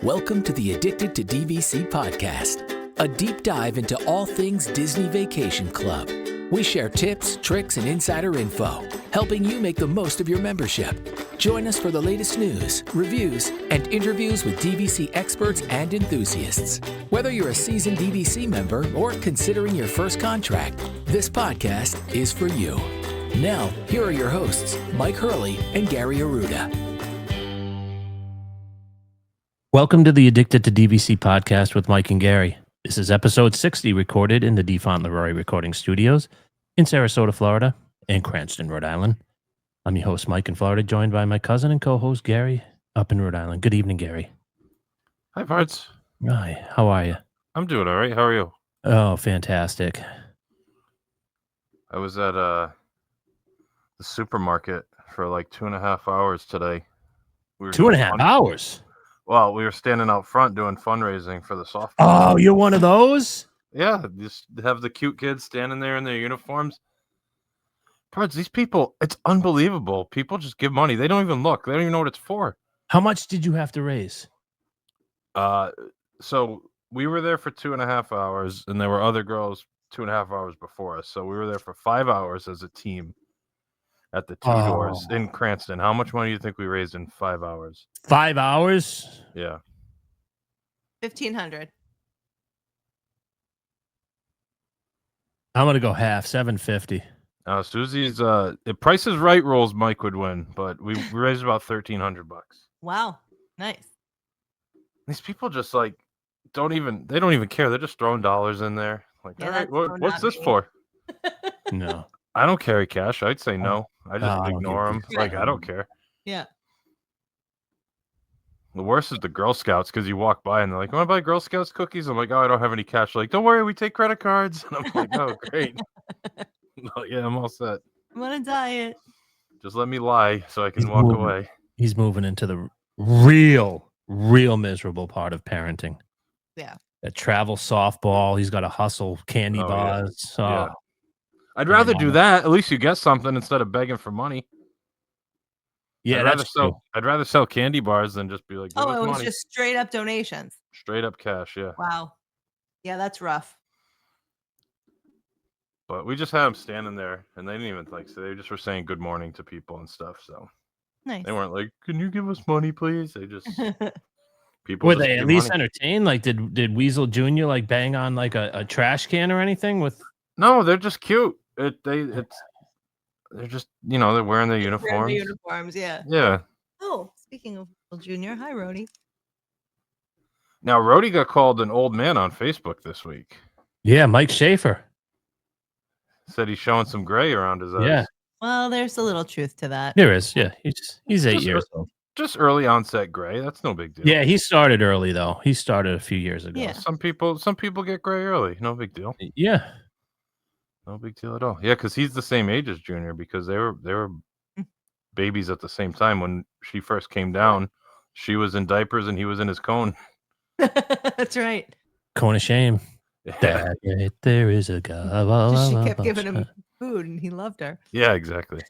Welcome to the Addicted to DVC podcast, a deep dive into all things Disney Vacation Club. We share tips, tricks, and insider info, helping you make the most of your membership. Join us for the latest news, reviews, and interviews with DVC experts and enthusiasts. Whether you're a seasoned DVC member or considering your first contract, this podcast is for you. Now, here are your hosts, Mike Hurley and Gary Arruda. Welcome to the Addicted to DVC podcast with Mike and Gary. This is episode 60, recorded in the DeFont Leroy Recording Studios in Sarasota, Florida, and Cranston, Rhode Island. I'm your host, Mike in Florida, joined by my cousin and co-host, Gary, up in Rhode Island. Good evening, Gary. Hi, Parts. Hi, how are you? I'm doing all right. How are you? Oh, fantastic. I was at the supermarket for like 2.5 hours today. We were 2.5 hours? Well, we were standing out front doing fundraising for the softball. Oh, you're one of those? Yeah, just have the cute kids standing there in their uniforms. Parts, these people, it's unbelievable. People just give money. They don't even look. They don't even know what it's for. How much did you have to raise? So we were there for 2.5 hours, and there were other girls 2.5 hours before us. So we were there for 5 hours as a team at the two doors in Cranston. How much money do you think we raised in 5 hours? 5 hours? Yeah. $1,500. I'm going to go half, $750. Susie's if Price is Right rules, Mike would win, but we raised about $1,300. Wow. Nice. These people just like they don't even care. They're just throwing dollars in there. Like, Yeah, all right, what's this for? No. I don't carry cash. I'd say no. I just ignore them. Like, I don't care. Yeah. The worst is the Girl Scouts, because you walk by and they're like, "You want to buy Girl Scouts cookies?" I'm like, "Oh, I don't have any cash." Like, "Don't worry, we take credit cards." And I'm like, "Oh, great." Yeah, I'm all set. I'm on a diet. Just let me lie so I can walk away. He's moving into the real miserable part of parenting. Yeah. That travel softball. He's got to hustle candy bars. Yeah. Oh. Yeah. I'd rather do that. At least you get something instead of begging for money. Yeah, I'd rather sell candy bars than just be like, Oh, it was money. just straight up donations. Straight up cash, yeah. Wow. Yeah, that's rough. But we just had them standing there, and they didn't even so they just were saying good morning to people and stuff. So Nice. they weren't like, "Can you give us money, please?" They just people. Were just they at give least money. entertained? Like, did Weasel Jr. like bang on like a trash can or anything with? No, they're just cute. They're just they're wearing their uniforms. Yeah. Yeah. Oh, speaking of Junior, hi, Rhodey. Now Rhodey got called an old man on Facebook this week. Yeah, Mike Schaefer Said he's showing some gray around his eyes. Yeah, Well, there's a little truth to that. there is. Yeah, he's 8 years old. Just early onset gray. That's no big deal. Yeah, he started early though. He started a few years ago. Yeah. Some people get gray early. No big deal. Yeah. No big deal at all. Yeah, because he's the same age as Junior, because they were babies at the same time. When she first came down, she was in diapers and he was in his cone. That's right. Cone of shame. Yeah, There is a God. She kept giving him food and he loved her. yeah, exactly.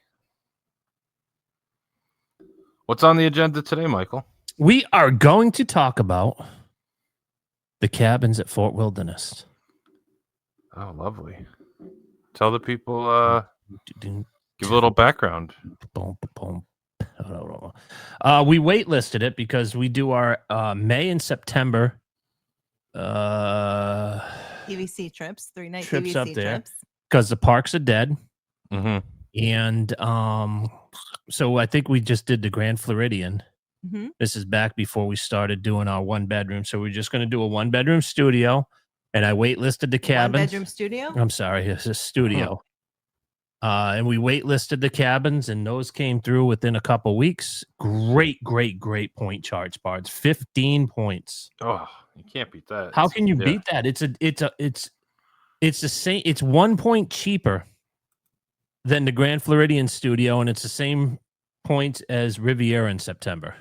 What's on the agenda today, Michael? We are going to talk about the cabins at Fort Wilderness. Oh, lovely. Tell the people, give a little background. We waitlisted it because we do our May and September DVC trips, 3-night trips DVC up there trips. because the parks are dead. Mm-hmm. And so I think we just did the Grand Floridian. Mm-hmm. This is back before we started doing our 1-bedroom. So we're just going to do a 1-bedroom studio. And I waitlisted the cabins. 1-bedroom studio? I'm sorry, it's a studio. And we waitlisted the cabins, and those came through within a couple weeks. Great point charge, Bards. 15 points. Oh, you can't beat that. How can you beat that? It's the same. It's 1 point cheaper than the Grand Floridian studio, and it's the same points as Riviera in September.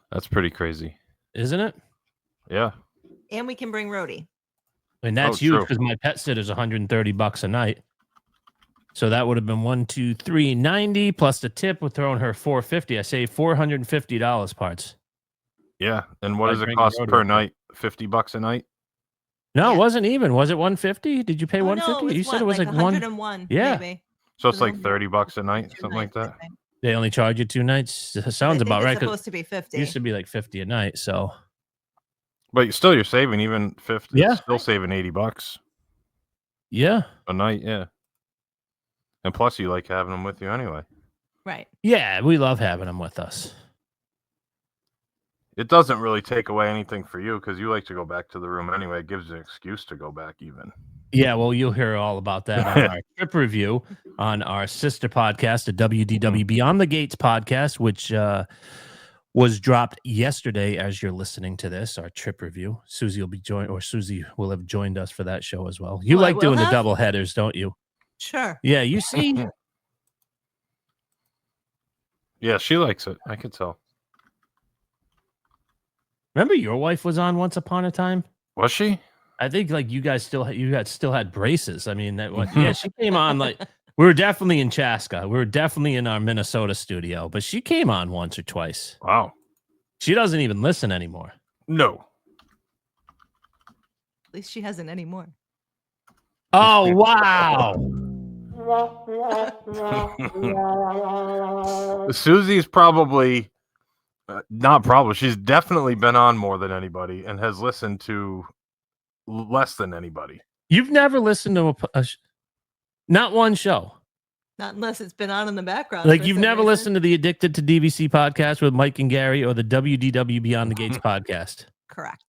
That's pretty crazy, Isn't it? Yeah. And we can bring Rhodey. And that's huge because my pet sit is $130 a night. So that would have been 1, 2, 3, 90 plus the tip. We're throwing her $450. I saved $450 parts. Yeah. And what By does it drinking cost road per with her. night? $50 a night? No, Yeah. it wasn't even. Was it 150? Did you pay Oh, 150? no, You said it was like 101. Yeah. Maybe. So it's So like then $30 a night, 2 something like nights, I that. think. They only charge you 2 nights. Sounds I think about it's right. 'Cause supposed to be 50. it used to be like 50 a night. So But you're saving even 50. Yeah. It's still saving $80 yeah. a night. Yeah. And plus, you like having them with you anyway. Right. Yeah, we love having them with us. It doesn't really take away anything for you because you like to go back to the room anyway. It gives you an excuse to go back even. Yeah, well, you'll hear all about that on our trip review on our sister podcast, the WDW Beyond the Gates podcast, which was dropped yesterday as you're listening to this, our trip review. Suzie will have joined us for that show as well. You Well, I like will doing the have? double headers, don't you? Sure. Yeah, you see. Yeah, she likes it. I could tell. Remember your wife was on once upon a time? Was she? I think like you guys still had braces. I mean, yeah, she came on like we were definitely in Chaska. We were definitely in our Minnesota studio, but she came on once or twice. Wow. She doesn't even listen anymore. No. At least she hasn't anymore. Oh, wow. Susie's probably not probably. She's definitely been on more than anybody and has listened to less than anybody. You've never listened to not one show. Not unless it's been on in the background. Like for you've some never reason. listened to the Addicted to DVC podcast with Mike and Gary or the WDW Beyond the Gates podcast. Correct.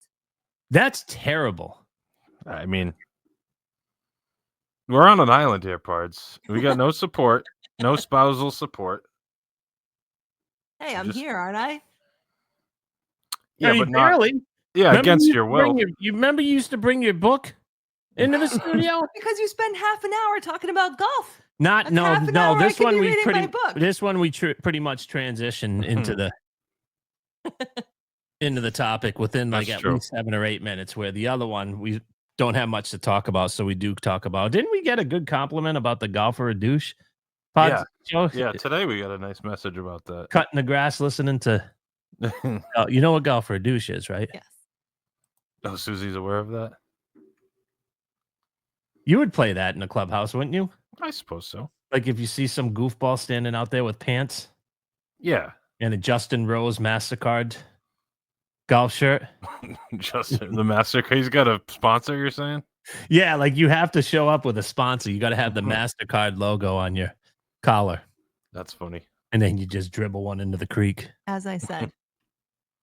That's terrible. I mean, we're on an island here, Pards. We got no support, no spousal support. Hey, I'm Just- here, aren't I? Yeah, I mean, but not. barely. Yeah, Remember against you your used to bring will. you remember you used to bring your book into the studio? Because you spend half an hour talking about golf. Not That's no half an no. hour I This could one be we reading pretty my book. this one we pretty much transition into the topic within like That's at true. least 7 or 8 minutes. Where the other one we don't have much to talk about, so we do talk about. Didn't we get a good compliment about the golfer a douche? Yeah. Show? Yeah, today we got a nice message about that. Cutting the grass, listening to. You know what golfer a douche is, right? Yes. Oh, Susie's aware of that? You would play that in a clubhouse, wouldn't you? I suppose so. Like if you see some goofball standing out there with pants Yeah. and a Justin Rose MasterCard golf shirt. Just the MasterCard. He's got a sponsor, you're saying? Yeah, like you have to show up with a sponsor. You got to have the MasterCard logo on your collar. That's funny. And then you just dribble one into the creek. As I said.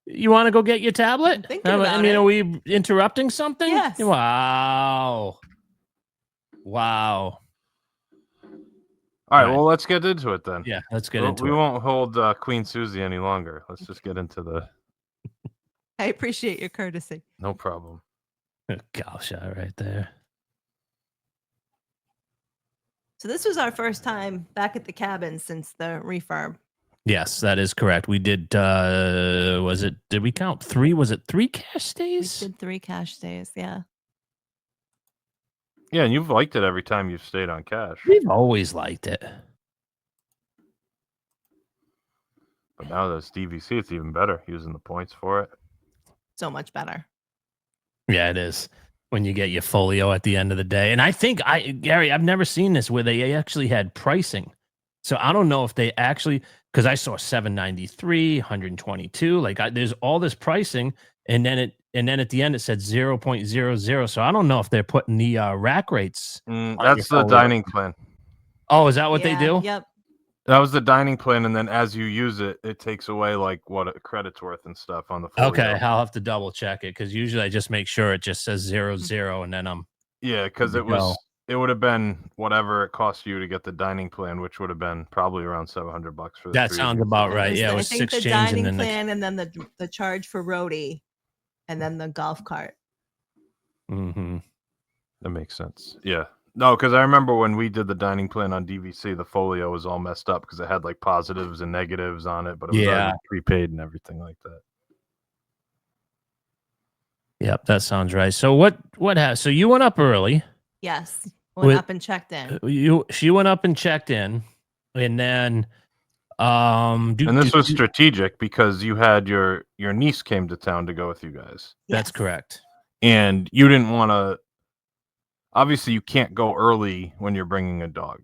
You want to go get your tablet? I'm thinking I about mean, it. are we interrupting something? Yes. Wow. Wow. All right, Right. well, let's get into it then. Yeah, let's get Well, into we it. won't hold Queen Suzie any longer. Let's just get into the. I appreciate your courtesy. No problem. Golf shot right there. So this was our first time back at the cabin since the refurb. Yes, that is correct. We did, did we count 3? Was it 3 cash We stays? did 3 cash days. Yeah. Yeah, and you've liked it every time you've stayed on cash. We've always liked it. But now that it's DVC, it's even better using the points for it. So much better. Yeah, it is. When you get your folio at the end of the day. And I think Gary, I've never seen this where they actually had pricing. So I don't know if they actually, because I saw 793, 122. Like there's all this pricing, and then at the end it said 0.00. So I don't know if they're putting the rack rates. That's your the folio. dining plan. Oh, is that what Yeah, they do? Yep. That was the dining plan, and then as you use it, it takes away like what a credit's worth and stuff on the folio. Okay, I'll have to double check it because usually I just make sure it just says 00, and then I'm Yeah, because Good to go. it would have been whatever it cost you to get the dining plan, which would have been probably around $700 for the that 3 sounds of you. about right. Yeah, it I was think 6 the change dining and then plan and then the charge for roadie and then the golf cart. Mm-hmm. That makes sense. Yeah. No, because I remember when we did the dining plan on DVC, the folio was all messed up because it had like positives and negatives on it, but it was Yeah. already prepaid and everything like that. Yep, that sounds right. So what happened? So you went up early. Yes. Went up and checked in. She went up and checked in, and then and this was strategic because you had your niece came to town to go with you guys. That's Yes. correct. And you didn't want to. Obviously, you can't go early when you're bringing a dog.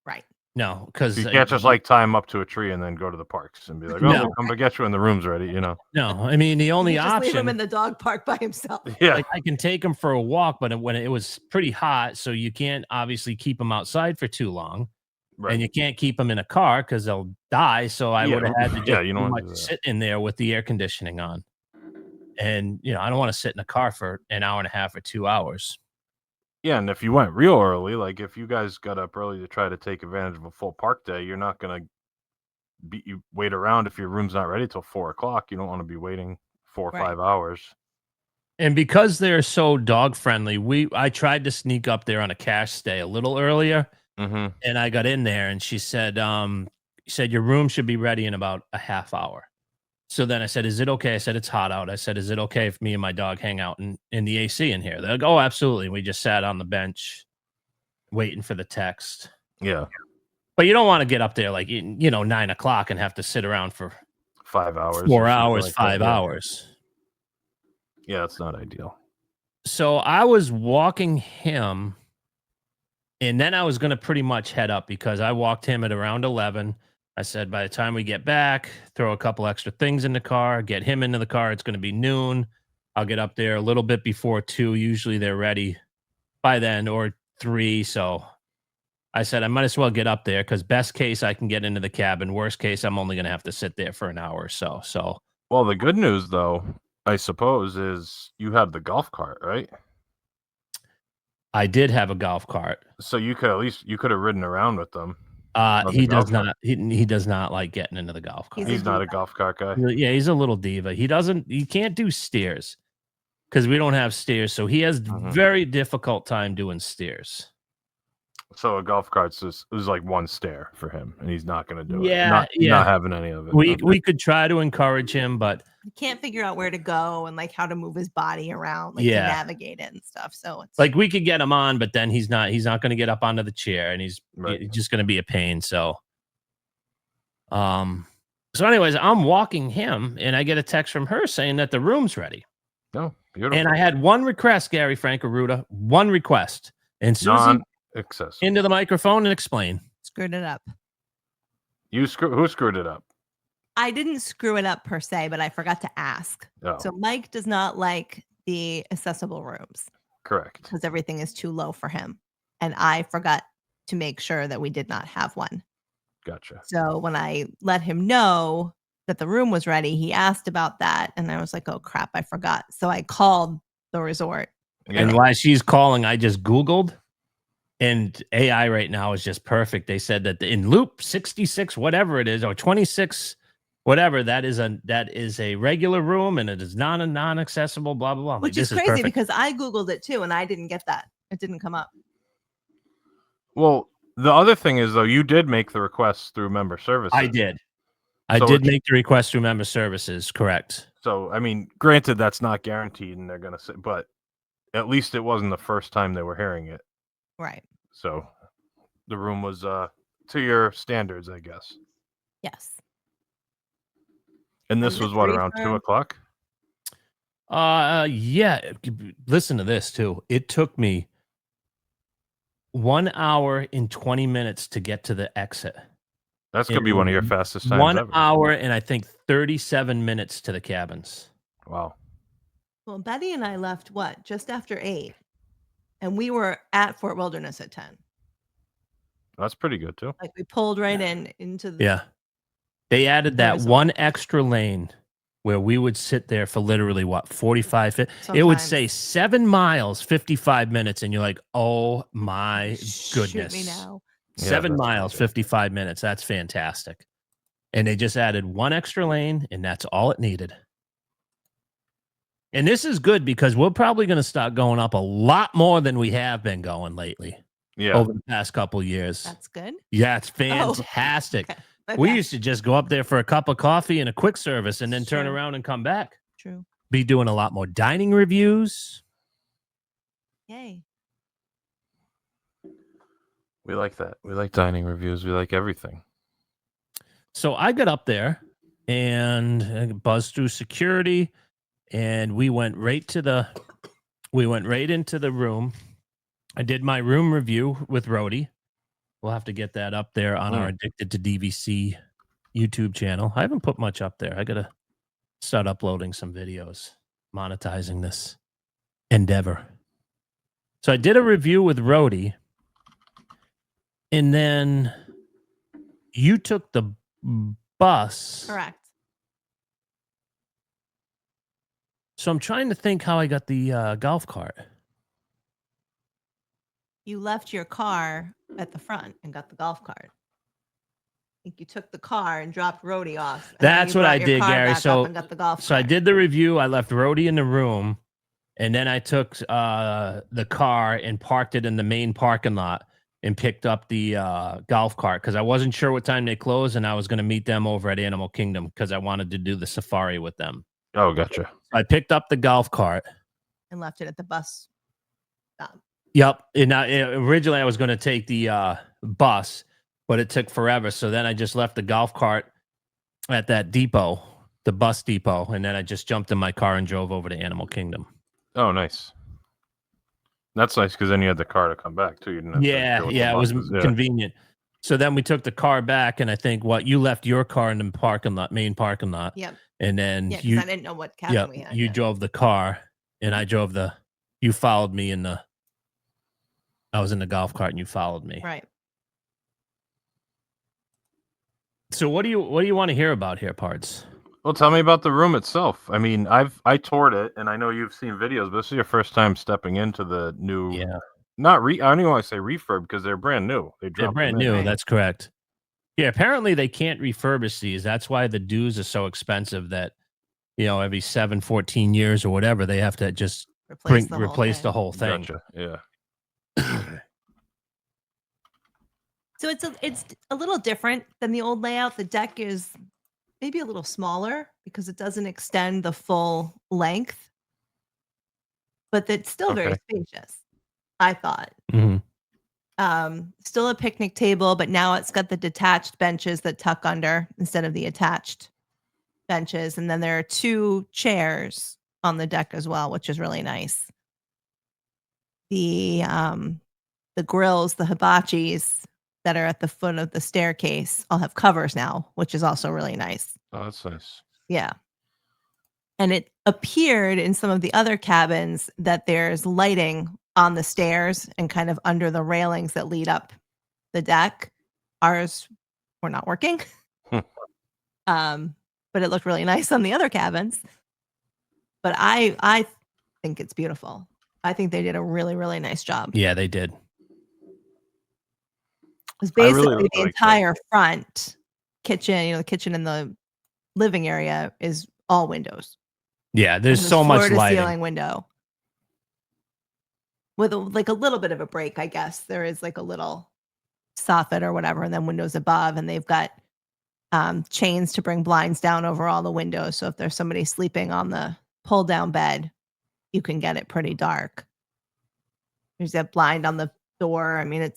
Right. No, because you can't just like tie him up to a tree and then go to the parks and be like, "Oh, No. we'll come to get you when the room's ready." You know. No, I mean the only You just leave him option. in the dog park by himself. Yeah. Like I can take him for a walk, but when it was pretty hot, so you can't obviously keep him outside for too long, Right. and you can't keep him in a car because they'll die. So I would have had to just you don't want to do that. sit in there with the air conditioning on, and I don't want to sit in a car for an hour and a half or 2 hours. Yeah, and if you went real early, like if you guys got up early to try to take advantage of a full park day, you're not gonna you wait around if your room's not ready till 4 o'clock. You don't want to be waiting 4 or 5 hours. And because they're so dog friendly, I tried to sneak up there on a cash stay a little earlier, and I got in there, and she said, your room should be ready in about a half hour. So then I said, "Is it okay?" I said, "It's hot out." I said, "Is it okay if me and my dog hang out in the AC in here?" They're like, "Oh, absolutely." We just sat on the bench waiting for the text. Yeah. But you don't want to get up there like 9 o'clock and have to sit around for 5 hours, 4 hours, like 5 that. hours. Yeah, it's not ideal. So I was walking him, and then I was going to pretty much head up because I walked him at around 11. I said, by the time we get back, throw a couple extra things in the car, get him into the car. It's going to be noon. I'll get up there a little bit before 2. Usually they're ready by then, or 3. So I said, I might as well get up there because best case, I can get into the cabin. Worst case, I'm only going to have to sit there for an hour or so. So, well, the good news, though, I suppose, is you had the golf cart, right? I did have a golf cart. So you could have ridden around with them. He does not. He does not like getting into the golf cart. He's not a golf cart guy. Yeah, he's a little diva. He can't do stairs because we don't have stairs. So he has very difficult time doing stairs. So a golf cart's is like one stair for him, and he's not going to do it. Yeah. Not having any of it. We could try to encourage him, but He can't figure out where to go and like how to move his body around, like to navigate it and stuff. So it's like we could get him on, but then he's not going to get up onto the chair, and he's just going to be a pain. So, anyways, I'm walking him, and I get a text from her saying that the room's ready. Oh, beautiful. And I had one request, Gary Frank-Aruda, one request, and Suzie, into the microphone and explain. Screwed it up. Who screwed it up? I didn't screw it up per se, but I forgot to ask. Oh. So Mike does not like the accessible rooms. Correct. Because everything is too low for him. And I forgot to make sure that we did not have one. Gotcha. So when I let him know that the room was ready, he asked about that. And I was like, oh, crap, I forgot. So I called the resort. Yeah. And while she's calling, I just Googled. And AI right now is just perfect. They said that in loop 66, whatever it is, or 26, whatever, that is a regular room, and it is not a non-accessible, blah, blah, blah. Which is crazy because I Googled it too, and I didn't get that. It didn't come up. Well, the other thing is, though, you did make the request through member services. I did. I did make the request through member services, correct. So, I mean, granted, that's not guaranteed, and they're going to say, but at least it wasn't the first time they were hearing it. Right. So the room was to your standards, I guess. Yes. And this was what, around 2 o'clock? Yeah. Listen to this too. It took me 1 hour and 20 minutes to get to the exit. That's gonna be one of your fastest times 1 ever. hour and I think 37 minutes to the cabins. Wow. Well, Betty and I left just after 8. And we were at Fort Wilderness at 10. That's pretty good too. Like we pulled right into the Yeah. They added that one extra lane where we would sit there for literally 45 it would say 7 miles 55 minutes, and you're like, oh my goodness. Shoot me now. 7 miles 55 minutes. That's fantastic. And they just added one extra lane, and that's all it needed. And this is good because we're probably going to start going up a lot more than we have been going lately. Yeah. Over the past couple of years. That's good. Yeah, it's fantastic. Okay. We used to just go up there for a cup of coffee and a quick service and then turn around and come back. True. Be doing a lot more dining reviews. Yay. We like that. We like dining reviews. We like everything. So I got up there and buzzed through security, and we went right into the room. I did my room review with Rhodey. We'll have to get that up there on our Addicted to DVC YouTube channel. I haven't put much up there. I got to start uploading some videos, monetizing this endeavor. So I did a review with Rhodey, and then you took the bus. Correct. So I'm trying to think how I got the golf cart. You left your car at the front and got the golf cart. I think you took the car and dropped Rhodey off. And then That's you what brought I your did, car Gary. back So, up and got the golf so I cart. did the review. I left Rhodey in the room, and then I took the car and parked it in the main parking lot and picked up the golf cart because I wasn't sure what time they closed, and I was going to meet them over at Animal Kingdom because I wanted to do the safari with them. Oh, gotcha. I picked up the golf cart and left it at the bus stop. Yep. And originally I was going to take the bus, but it took forever. So then I just left the golf cart at that depot, the bus depot, and then I just jumped in my car and drove over to Animal Kingdom. Oh, nice. That's nice because then you had the car to come back too. You didn't have to go with the it was buses. convenient. So then we took the car back, and I think you left your car in the parking lot, main parking lot. Yep. And then I didn't know what cabin we had. You drove the car, and I drove you followed me I was in the golf cart and you followed me. Right. So what do you want to hear about here, Parts? Well, tell me about the room itself. I mean, I toured it, and I know you've seen videos, but this is your first time stepping into the new. Yeah. I don't even want to say refurb because they're brand new. They're brand new. Right. That's correct. Yeah. Apparently they can't refurbish these. That's why the dues are so expensive. That every 14 years or whatever, they have to just replace the whole thing. Gotcha. Yeah. So it's a little different than the old layout. The deck is maybe a little smaller because it doesn't extend the full length, but it's still very spacious, I thought. Mm-hmm. Still a picnic table, but now it's got the detached benches that tuck under instead of the attached benches. And then there are 2 chairs on the deck as well, which is really nice. The grills, the hibachis that are at the foot of the staircase all have covers now, which is also really nice. Oh, that's nice. Yeah. And it appeared in some of the other cabins that there's lighting on the stairs and kind of under the railings that lead up the deck. Ours were not working. But it looked really nice on the other cabins. But I think it's beautiful. I think they did a really, really nice job. Yeah, they did. Because basically the entire front kitchen, the kitchen and the living area is all windows. Yeah, there's so much lighting. Ceiling window. With a little bit of a break, I guess. There is a little soffit or whatever, and then windows above, and they've got chains to bring blinds down over all the windows. So if there's somebody sleeping on the pull down bed, you can get it pretty dark. There's that blind on the door. I mean,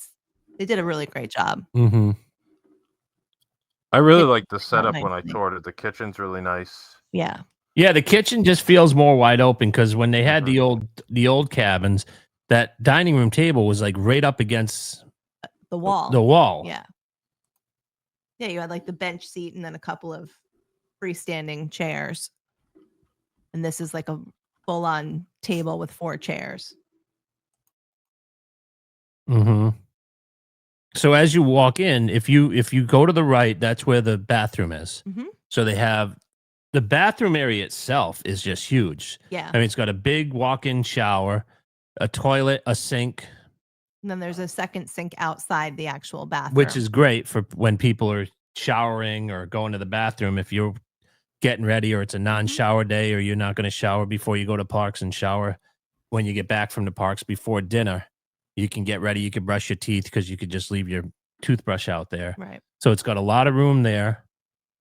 they did a really great job. Mm-hmm. I really like the setup when I toured it. The kitchen's really nice. Yeah. Yeah, the kitchen just feels more wide open because when they had the old cabins, that dining room table was right up against the wall. The wall. Yeah. Yeah, you had the bench seat and then a couple of freestanding chairs. And this is a full-on table with 4 chairs. Mm-hmm. So as you walk in, if you go to the right, that's where the bathroom is. Mm-hmm. So they have the bathroom area itself is just huge. Yeah. I mean, it's got a big walk-in shower, a toilet, a sink. And then there's a second sink outside the actual bathroom. Which is great for when people are showering or going to the bathroom. If you're getting ready or it's a non-shower day or you're not going to shower before you go to parks and shower when you get back from the parks before dinner, you can get ready. You can brush your teeth because you could just leave your toothbrush out there. Right. So it's got a lot of room there.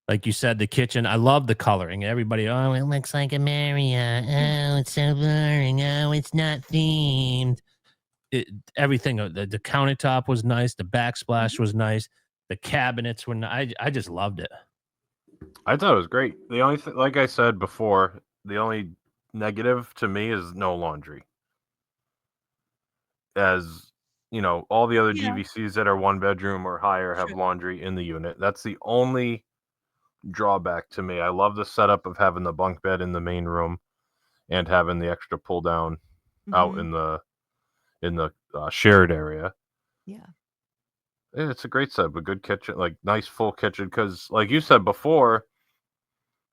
Like you said, the kitchen, I love the coloring. Everybody, oh, it looks like a Marriott. Oh, it's so boring. Oh, it's not themed. everything. The countertop was nice. The backsplash was nice. The cabinets were nice. I just loved it. I thought it was great. The only thing, like I said before, the only negative to me is no laundry. As you know, all the other Yeah. DVCs that are 1 bedroom or higher have Sure. laundry in the unit. That's the only drawback to me. I love the setup of having the bunk bed in the main room and having the extra pull down out Mhm. in the shared area. Yeah. Yeah, it's a great setup, a good kitchen, like nice full kitchen. Because, like you said before,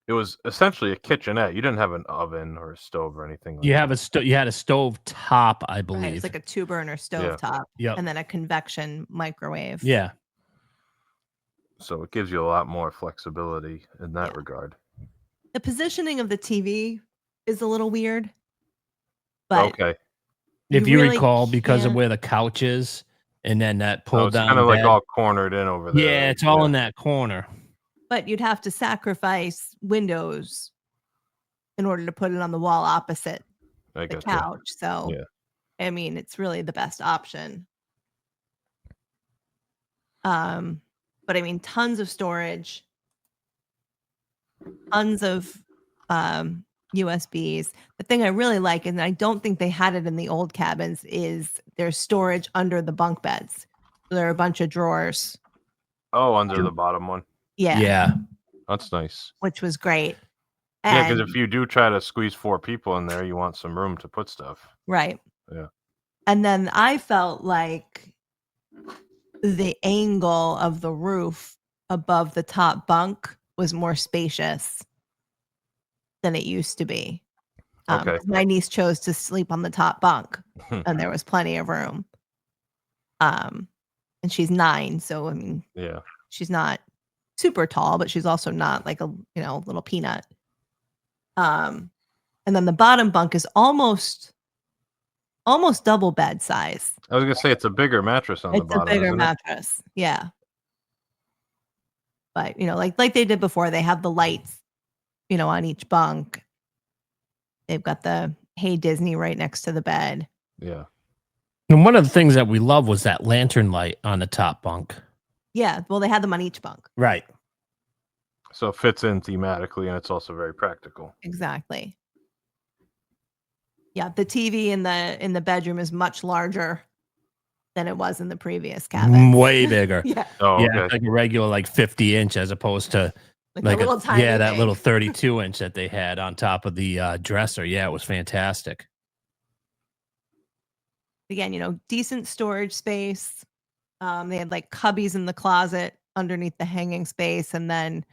it was essentially a kitchenette. You didn't have an oven or a stove or anything like You have that. you had a stove top, I Right. It's believe. like a 2-burner Yeah. stovetop Yep. and then a convection microwave. Yeah. So it gives you a lot more flexibility in that Yeah. regard. The positioning of the TV is a little weird, but Okay. If you you really recall, because of can't. where the couch is, and then that Oh, pull it's kind down of like bed. all cornered in over there. Yeah, Like, it's all yeah, in that corner. But you'd have to sacrifice windows in order to put it on the wall opposite I the got you. couch. So, Yeah. I mean, it's really the best option. But I mean, tons of storage, tons of USBs. The thing I really like, and I don't think they had it in the old cabins, is there's storage under the bunk beds. So there are a bunch of drawers. Oh, under the bottom one. Yeah, Yeah. That's nice. which was great. Yeah, because And if you do try to squeeze 4 people in there, you want some room to put stuff. right. Yeah. And then I felt like the angle of the roof above the top bunk was more spacious than it used to be. Okay. 'Cause my niece chose to sleep on the top bunk, and there was plenty of room. And she's 9, so I mean, Yeah. she's not super tall, but she's also not like a little peanut. And then the bottom bunk is almost double bed size. I was gonna say it's a bigger mattress on the It's a bottom, bigger isn't it? mattress, yeah. But like they did before, they have the lights, on each bunk. They've got the Hey Disney right next to the bed. Yeah. And one of the things that we love was that lantern light on the top bunk. Yeah, well, they had them on each bunk. Right. So it fits in thematically, and it's also very practical. Exactly. Yeah, the TV in the bedroom is much larger than it was in the previous cabins. Way bigger. Yeah, Oh, Yeah, okay. it's like a regular 50-inch as opposed to like a little tiny that thing. little 32-inch that they had on top of the dresser. Yeah, it was fantastic. Again, decent storage space. They had like cubbies in the closet underneath the hanging space, and then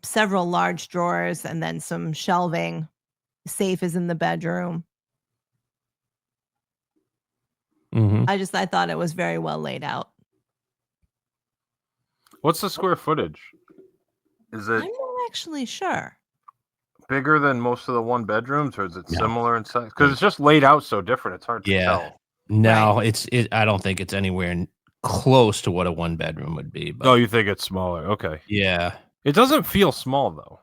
several large drawers, and then some shelving. Safe is in the bedroom. Mhm. I thought it was very well laid out. What's the square footage? Is I'm it not actually sure. bigger than most of the 1 bedrooms, or is it No. similar in size? Because it's just laid out so different. It's hard to Yeah. tell. No, I don't think it's anywhere close to what a 1-bedroom would be, but Oh, you think it's smaller? Okay. yeah. It doesn't feel small though.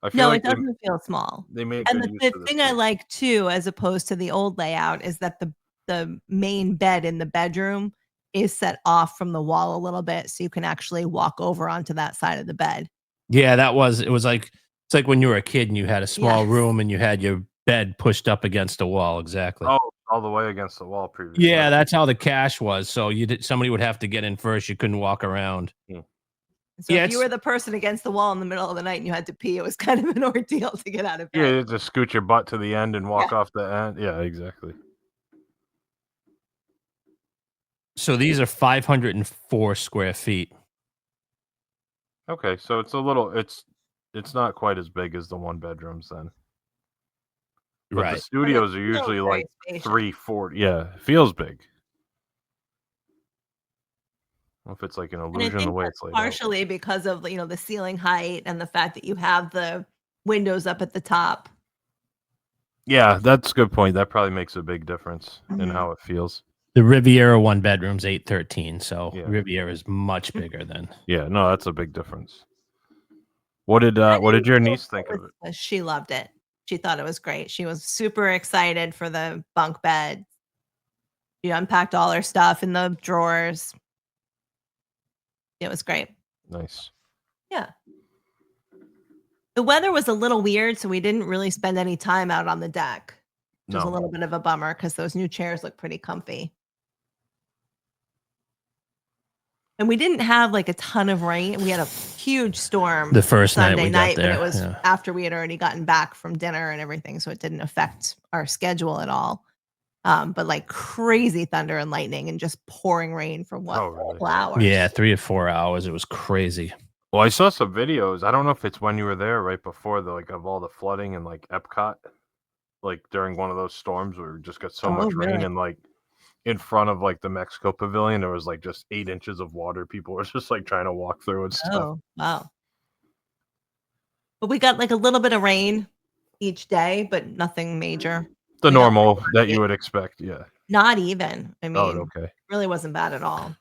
I feel No, like it doesn't feel small. they made And good the, use the of this thing I space. like too, as opposed to the old layout, is that the main bed in the bedroom is set off from the wall a little bit, so you can actually walk over onto that side of the bed. Yeah, it was like it's like when you were a kid and you had a small Yes. room and you had your bed pushed up against a wall, exactly. Oh, all the way against the wall previously. Yeah, that's how the cache was. So somebody would have to get in first. You couldn't walk around. So Yeah, if you it's were the person against the wall in the middle of the night and you had to pee, it was kind of an ordeal to get out of Yeah, bed. you just scoot your butt to the end and walk Yeah. off the end. Yeah, exactly. so these are 504 square feet. Okay, so it's a little it's not quite as big as the 1 bedrooms then. But the Right. studios are feels usually very like spacious. 340. Yeah, it feels big. Well, if it's like an And I illusion the think way that's it's laid out. partially because of the ceiling height and the fact that you have the windows up at the top. Yeah, that's a good point. That probably makes a big difference in Mhm. how it feels. The Riviera 1-bedroom's 813. So Yeah. Riviera is much bigger than. Yeah, no, that's a big difference. What did I your didn't niece feel think of it? She loved it. She thought it was great. She was super excited for the bunk bed. We unpacked all our stuff in the drawers. It was great. Nice. Yeah. The weather was a little weird, so we didn't really spend any time out on the deck. Which was a No. little bit of a bummer because those new chairs look pretty comfy. And we didn't have like a ton of rain. We had a huge storm The first night Sunday we got night, but there, it was yeah. after we had already gotten back from dinner and everything, so it didn't affect our schedule at all. But like crazy thunder and lightning and just pouring rain for what, Oh, really? 4 hours? Yeah, 3 or 4 hours. It was crazy. Well, I saw some videos. I don't know if it's when you were there, right before the of all the flooding in like Epcot, like during one of those storms where we just got so Oh, much rain really? and like in front of like the Mexico Pavilion, there was like just 8 inches of water. People were just like trying to walk through and stuff. Oh, wow. But we got like a little bit of rain each day, but nothing major. The We got, like, normal that you would expect. Yeah. Not even. I Oh, mean, okay. really wasn't bad at all.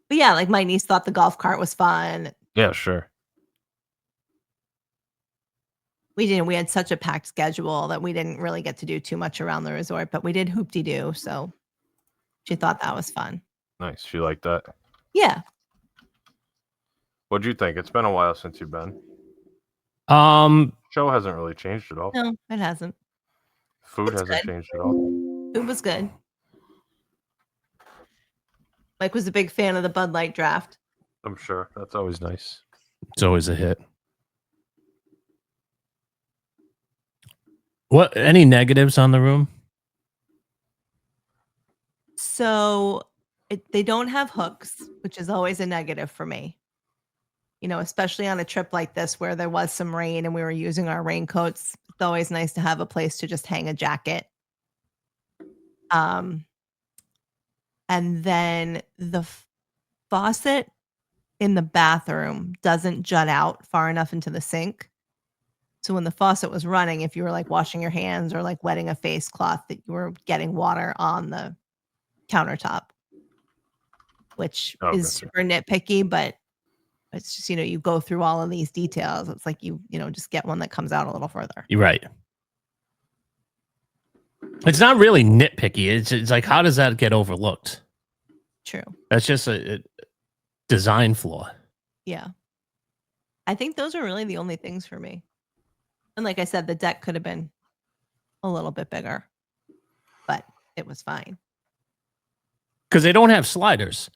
But yeah, like my niece thought the golf cart was fun. Yeah, sure. We didn't. We had such a packed schedule that we didn't really get to do too much around the resort, but we did hoop-de-doo, so she thought that was fun. Nice. You like that? Yeah. What'd you think? It's been a while since you've been. Show hasn't really changed at all. No, it hasn't. Food It's hasn't good. changed at all. Food was good. Mike was a big fan of the Bud Light draft. I'm sure. That's always nice. It's always a hit. What? Any negatives on the room? So they don't have hooks, which is always a negative for me. You know, especially on a trip like this where there was some rain and we were using our raincoats. It's always nice to have a place to just hang a jacket. And then the faucet in the bathroom doesn't jut out far enough into the sink. So when the faucet was running, if you were like washing your hands or like wetting a face cloth, that you were getting water on the countertop, which is gotcha. super nitpicky, but it's just, you go go all of these details. It's like you just get one that comes out a little further. You're right. It's not really nitpicky. It's like, how does that get overlooked? True. That's just a design flaw. Yeah. I think those are really the only things for me. And like I said, the deck could have been a little bit bigger, but it was fine. Because they don't have sliders.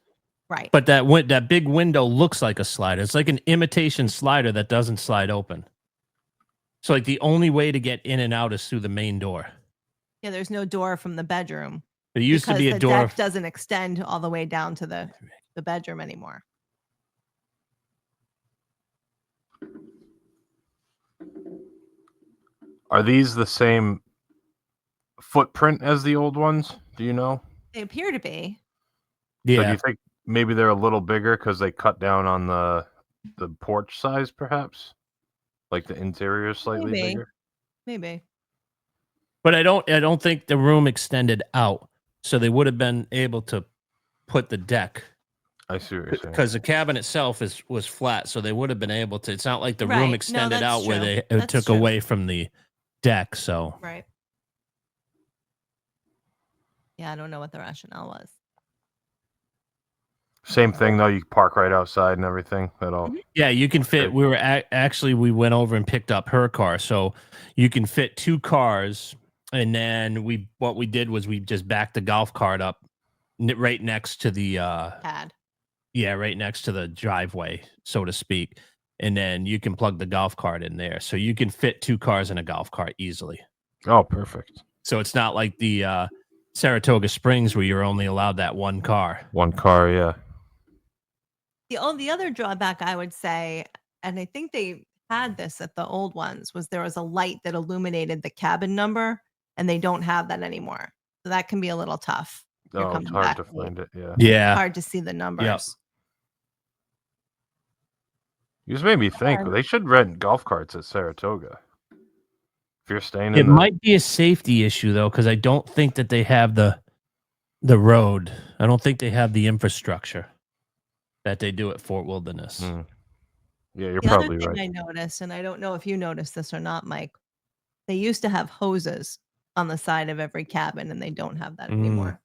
Right. But that big window looks like a slider. It's like an imitation slider that doesn't slide open. So like the only way to get in and out is through the main door. Yeah, there's no door from the bedroom. It used to be a door. The deck doesn't extend all the way down to the bedroom anymore. Are these the same footprint as the old ones? Do you know? They appear to be. Yeah. So do you think maybe they're a little bigger because they cut down on the porch size, perhaps? Like the interior is slightly bigger? Maybe. But I don't think the room extended out. So they would have been able to put the deck. I see what you're saying. Because the cabin itself was flat, so they would have been able to. It's not like the Right. room No, extended that's out where true. they That's took true. away from the deck. So Right. Yeah, I don't know what the rationale was. Same thing though. You park right outside and everything. That all. Mhm. yeah, you can fit. Good. We were actually we went over and picked up her car, so you can fit 2 cars. And then what we did was we just backed the golf cart up right next to the Pad. yeah, right next to the driveway, so to speak. And then you can plug the golf cart in there, so you can fit 2 cars in a golf cart easily. Oh, perfect. So it's not like the Saratoga Springs where you're only allowed that 1 car. 1 car, yeah. The other drawback I would say, and I think they had this at the old ones, was there was a light that illuminated the cabin number, and they don't have that anymore. So that can be a little tough. You're Oh, it's coming hard back to late. find it. Yeah. Yeah. Hard to see the numbers. You just made me think. They should rent golf carts at Saratoga. If you're staying in It might be a safety issue though, because I don't think that they have the road. I don't think they have the infrastructure that they do at Fort Wilderness. Yeah, you're The probably other thing right. I noticed, and I don't know if you noticed this or not, Mike, they used to have hoses on the side of every cabin, and they don't have that Mm. anymore.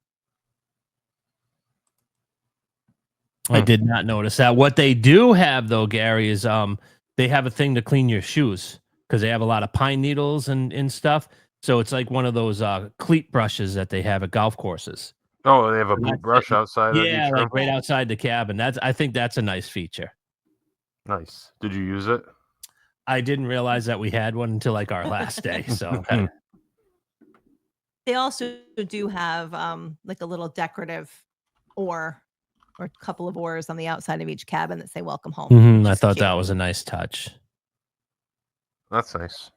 I did not notice that. What they do have though, Gary, is they have a thing to clean your shoes because they have a lot of pine needles and stuff. So it's like one of those cleat brushes that they have at golf courses. Oh, they have a And boot that's brush it. outside of Yeah, each like room? right outside the cabin. I think that's a nice feature. Nice. Did you use it? I didn't realize that we had one until like our last day. So They also do have like a little decorative oar or a couple of oars on the outside of each cabin that say "Welcome home." I which is thought cute. that was a nice touch. That's nice.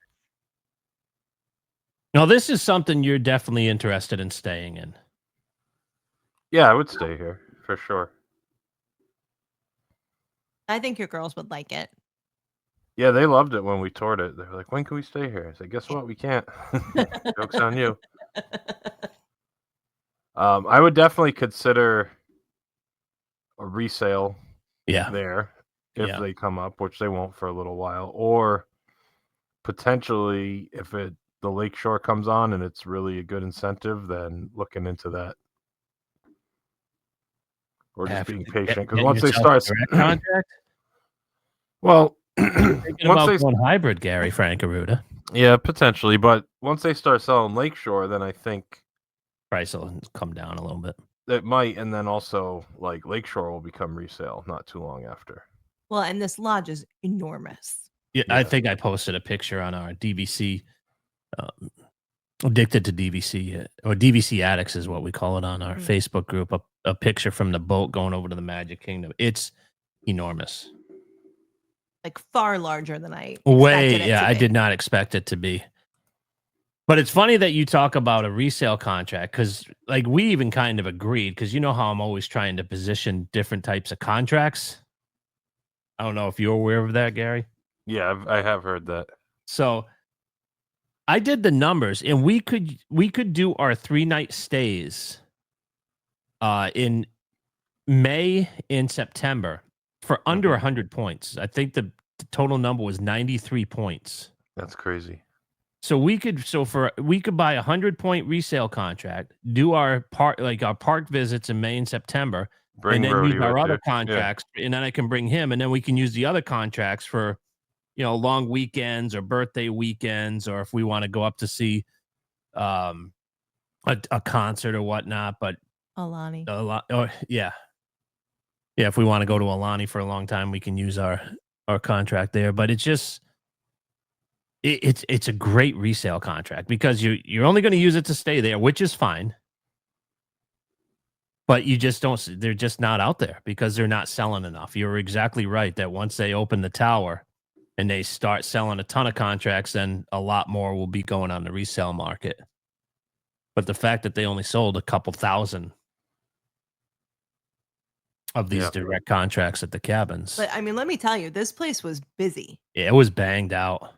Now, this is something you're definitely interested in staying in. Yeah, I would stay here for sure. I think your girls would like it. Yeah, they loved it when we toured it. They were like, "When can we stay here?" I said, "Guess what? We can't." Joke's on you. I would definitely consider a resale Yeah. there if Yeah. they come up, which they won't for a little while, or potentially if the lakeshore comes on and it's really a good incentive, then looking into that. Or just being patient, because once they start contract, well, thinking once about they going hybrid, Gary Frankaruda, yeah, potentially, but once they start selling lakeshore, then I think price will come down a little bit. it might, and then also like lakeshore will become resale not too long after. Well, and this lodge is enormous. Yeah, I Yeah. think I posted a picture on our DVC, addicted to DVC, or DVC addicts is what we call it on our Facebook group. A picture from the boat going over to the Magic Kingdom. It's enormous. Like far larger than I Way, expected it yeah, to I be. did not expect it to be. But it's funny that you talk about a resale contract because, like, we even kind of agreed because you know how I'm always trying to position different types of contracts. I don't know if you're aware of that, Gary. Yeah, I have heard that. So I did the numbers, and we could do our 3-night stays in May and September for under 100 points. I think the total number was 93 points. That's crazy. So we could buy a 100-point resale contract, do our park visits in May and September, Bring and then Brody use our with other you. Yeah. contracts, and then I can bring him, and then we can use the other contracts for, long weekends or birthday weekends, or if we want to go up to see a concert or whatnot. But Alani. yeah, if we want to go to Alani for a long time, we can use our contract there. But it's just. It's a great resale contract because you're only going to use it to stay there, which is fine. But you just don't. They're just not out there because they're not selling enough. You're exactly right that once they open the tower and they start selling a ton of contracts, then a lot more will be going on the resale market. But the fact that they only sold a couple thousand of these direct contracts at the cabins. But I mean, let me tell you, this place was busy. Yeah, it was banged out.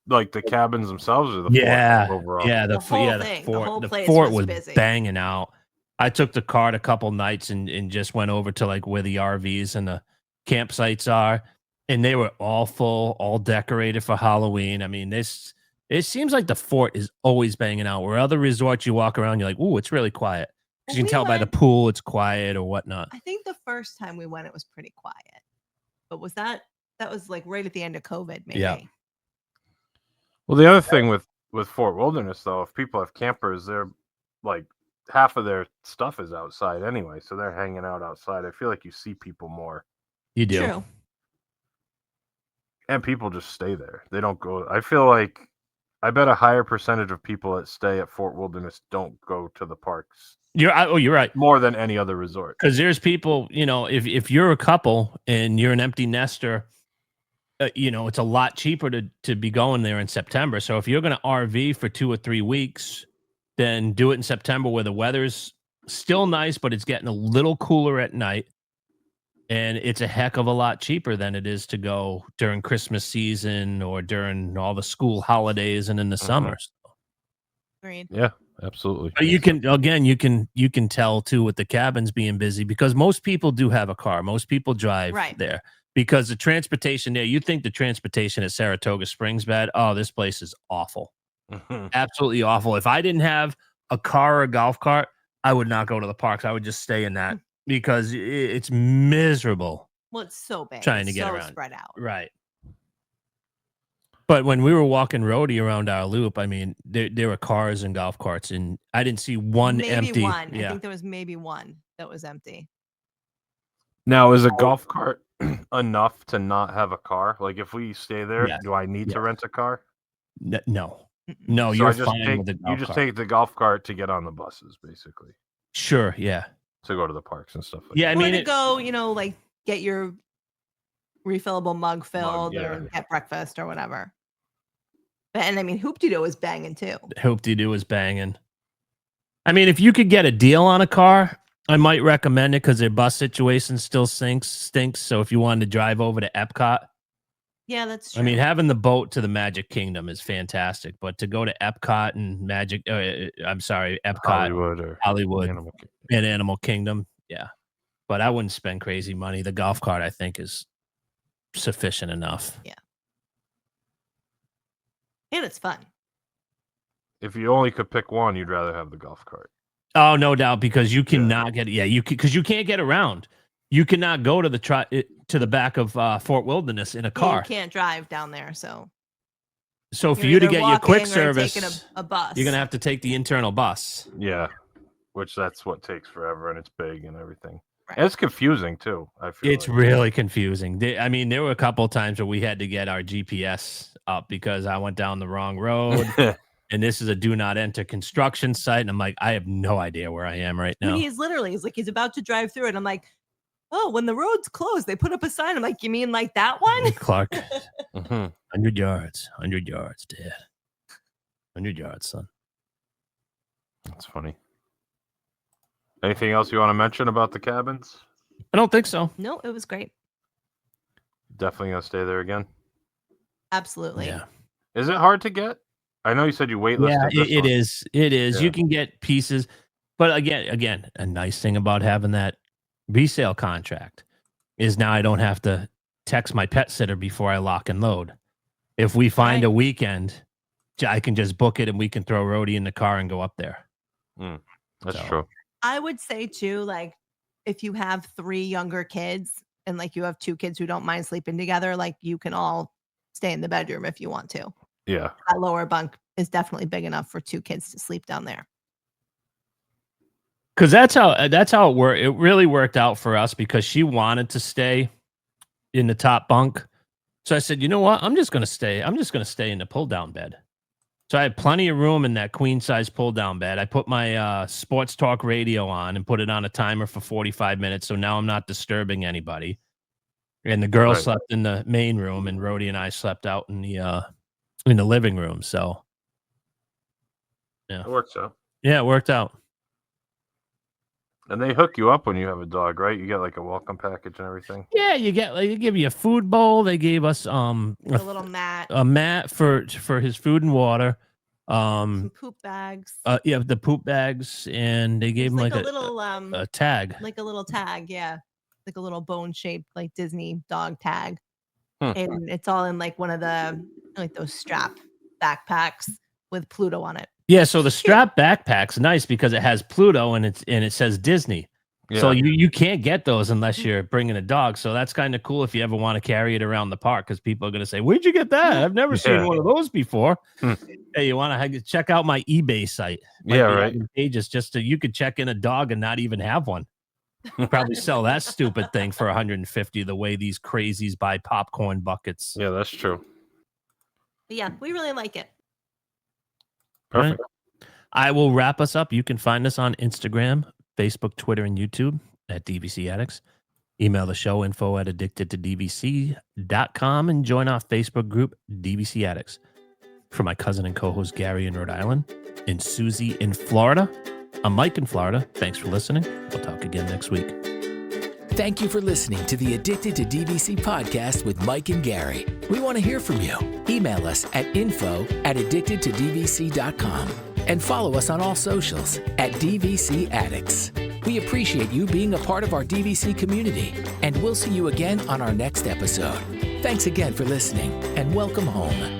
Like the cabins themselves or the fort overall? Yeah, the whole thing. The whole place fort was was busy. banging out. I took the cart a couple nights and just went over to like where the RVs and the campsites are, and they were all full, all decorated for Halloween. I mean, it seems like the fort is always banging out. Where other resorts you walk around, you're like, ooh, it's really quiet. Because you can tell by the pool it's quiet or whatnot. I think the first time we went, it was pretty quiet. But that was like right at the end of COVID, maybe. Yeah. Well, the other thing with Fort Wilderness, though, if people have campers, they're like half of their stuff is outside anyway, so they're hanging out outside. I feel like you see people more. You do. True. And people just stay there. They don't go. I feel like I bet a higher percentage of people that stay at Fort Wilderness don't go to the parks. You're right. More than any other resort. Because there's people, if you're a couple and you're an empty nester, it's a lot cheaper to be going there in September. So if you're going to RV for 2 or 3 weeks, then do it in September where the weather's still nice, but it's getting a little cooler at night. And it's a heck of a lot cheaper than it is to go during Christmas season or during all the school holidays and in the summer. Agreed. Yeah, absolutely. But you can tell too with the cabins being busy because most people do have a car. Most people drive there because the transportation there, you think the transportation at Saratoga Springs bad. Oh, this place is awful. Absolutely awful. If I didn't have a car or a golf cart, I would not go to the parks. I would just stay in that because it's miserable. Well, it's so big. Trying It's to get so around. spread out. Right. But when we were walking roadie around our loop, I mean, there were cars and golf carts, and I didn't see one Maybe empty. one. Yeah. I think there was maybe one that was empty. Now, is a golf cart enough to not have a car? Like, if we stay there, Yes. do I need to rent a car? No. Mm-mm. No, So you're I just fine take, with the you golf just cart. take the golf cart to get on the buses, basically, Sure, yeah. to go to the parks and stuff like Yeah, I that. mean, Or to go, like get your refillable mug filled yeah. or get breakfast or whatever. And I mean, Hoop-de-Doo is banging too. Hoop-de-Doo is banging. I mean, if you could get a deal on a car, I might recommend it because their bus situation still stinks. So if you wanted to drive over to Epcot, Yeah, that's true. I mean, having the boat to the Magic Kingdom is fantastic, but to go to Epcot and Epcot, Hollywood, and Animal Kingdom, yeah. But I wouldn't spend crazy money. The golf cart, I think, is sufficient enough. Yeah. And it's fun. If you only could pick one, you'd rather have the golf cart. Oh, no doubt, because you cannot get because you can't get around. You cannot go to the back of Fort Wilderness in a car. You can't drive down there, so So for you're you to either get your quick walking or taking service, a bus. you're gonna have to take the internal bus. Yeah, which that's what takes forever, and it's big and everything. Right. And it's confusing too. I feel It's like. really confusing. I mean, there were a couple of times where we had to get our GPS up because I went down the wrong road. And this is a do not enter construction site. And I'm like, I have no idea where I am right now. He's like, he's about to drive through it. I'm like, oh, when the road's closed, they put up a sign. I'm like, you mean like that one? Clark, 100 yards, Dad. 100 yards, son. That's funny. Anything else you want to mention about the cabins? I don't think so. No, it was great. Definitely gonna stay there again. Absolutely. Yeah. Is it hard to get? I know you said you waitlisted. Yeah, this it one. is. It is. Yeah. You can get pieces. But again, a nice thing about having that resale contract is now I don't have to text my pet sitter before I lock and load. If we find a weekend, I can just book it and we can throw Rhodey in the car and go up there. That's true. I would say too, like if you have 3 younger kids and like you have 2 kids who don't mind sleeping together, like you can all stay in the bedroom if you want to. Yeah. That lower bunk is definitely big enough for 2 kids to sleep down there. Because that's how it worked. It really worked out for us because she wanted to stay in the top bunk. So I said, you know what? I'm just gonna stay in the pull down bed. So I had plenty of room in that queen size pull down bed. I put my sports talk radio on and put it on a timer for 45 minutes. So now I'm not disturbing anybody. And the girls slept in the main room, and Rhodey and I slept out in the living room. So yeah, It works out. yeah, it worked out. And they hook you up when you have a dog, right? You get like a welcome package and everything. Yeah, they give you a food bowl. They gave us A little mat. a mat for his food and water. Some poop bags. Yeah, the poop bags, and they gave him There's like a little a tag. like a little tag, yeah. Like a little bone shaped like Disney dog tag. And it's all in like one of the like those strap backpacks with Pluto on it. Yeah, so the strap backpack's nice because it has Pluto and it says Disney. Yeah. So you can't get those unless you're bringing a dog. So that's kind of cool if you ever want to carry it around the park because people are going to say, "Where'd you get that? I've never seen one of those before." Hey, you want to check out my eBay site? Pages just you could check in a dog and not even have one. Probably sell that stupid thing for $150 the way these crazies buy popcorn buckets. Yeah, that's true. But yeah, we really like it. Perfect. Right. I will wrap us up. You can find us on Instagram, Facebook, Twitter, and YouTube at DVC Addicts. Email the show info@addictedtodvc.com and join our Facebook group, DVC Addicts. For my cousin and co-host Gary in Rhode Island and Suzie in Florida, I'm Mike in Florida. Thanks for listening. We'll talk again next week. Thank you for listening to the Addicted to DVC podcast with Mike and Gary. We want to hear from you. Email us at info@addictedtodvc.com and follow us on all socials at DVC Addicts. We appreciate you being a part of our DVC community, and we'll see you again on our next episode. Thanks again for listening, and welcome home.